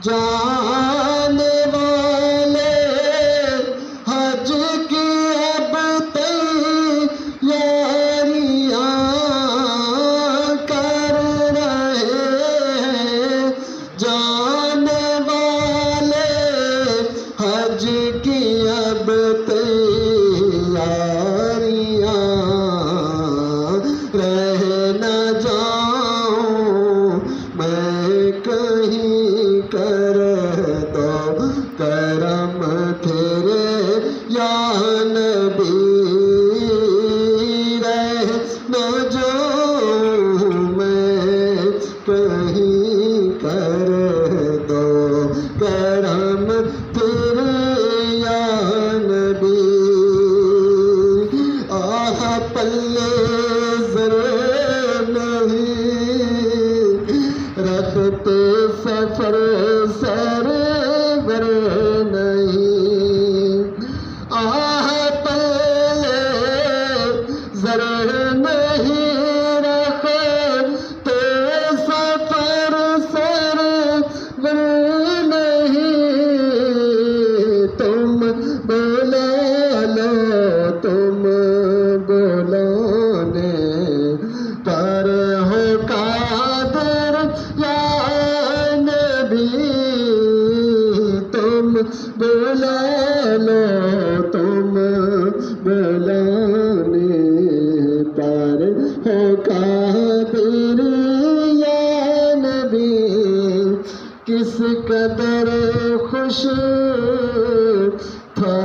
جانے والے حج کی اب تیاریاں کر رہے ہیں، جانے والے حج کی اب تیاریاں، رہ نہ جاؤں میں کہیں، کر دو کرم تیرے یا نبی، رہ نہ جاؤں میں کہیں، کر دو کرم تیرے یا نبی۔ آہ پلے رکھتے سفر سرور نہیں، آہ پلے زر نہیں رکھتے سفر سرور نہیں، تم بلا لو، تم بلانے پر ہو قادر یا نبی، تم بلا لو، تم بلانے پر ہو قادر یا نبی۔ کس قدر خوش تھا،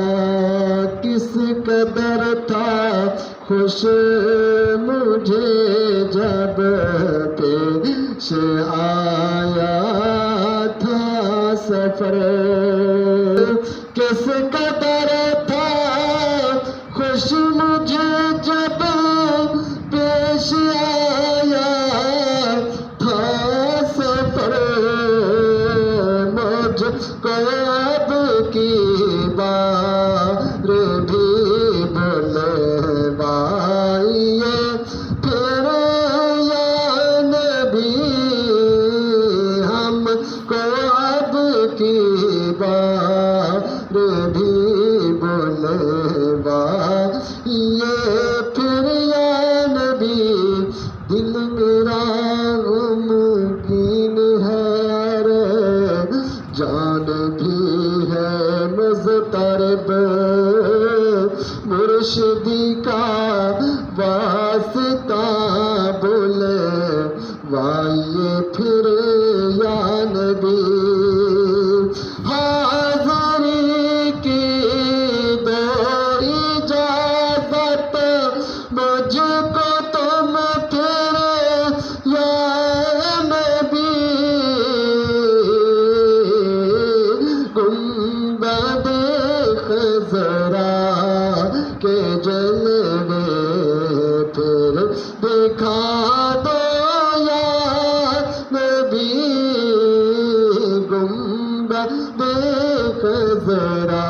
کس قدر تھا خوش مجھے جب پیش آیا تھا سفر، کس قدر تھا خوش مجھے جب پیش آیا تھا سفر، مجھ کو اب کی بار بھی بلوائیے پھر یا نبی، ہم کو اب کی بار بھی بلوائیے پھر یا نبی۔ دل میرا غمگین ہے، جان بھی ہے مضطرب، مرشدی کا واسطہ بلوائیے پھر یا نبی۔ حاضری کی دو اجازت مجھ کو تم پھر یا نبی، گنبد خضرا کے جلوے پھر دکھا دو یا نبی، گنبد خضرا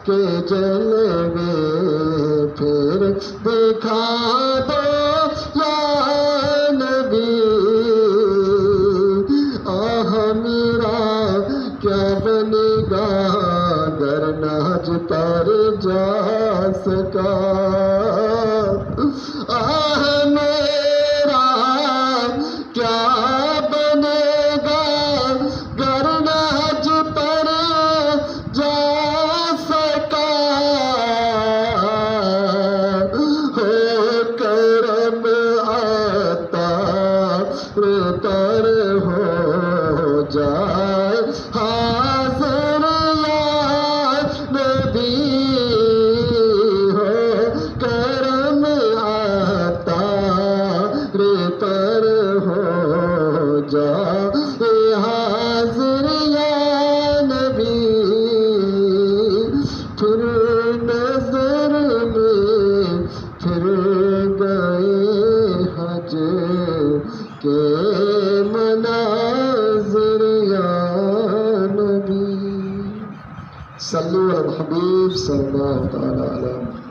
کے جلوے پھر دکھا دو یا نبی۔ آہ میرا کیا بنے گا گر نہج پر جا سکا، آہ میرا کیا بنے گا گر نہج پر جا سکا، ہو کرم عطا پر ہو جائے حاضر یا نبی، ہو کرم عطا پر ہو جائے حاضر یا نبی۔ پھر نظر میں پھر گئے حج کے مناظر یا نبی۔ صلو علی الحبیب صلی اللہ تعالی علیہ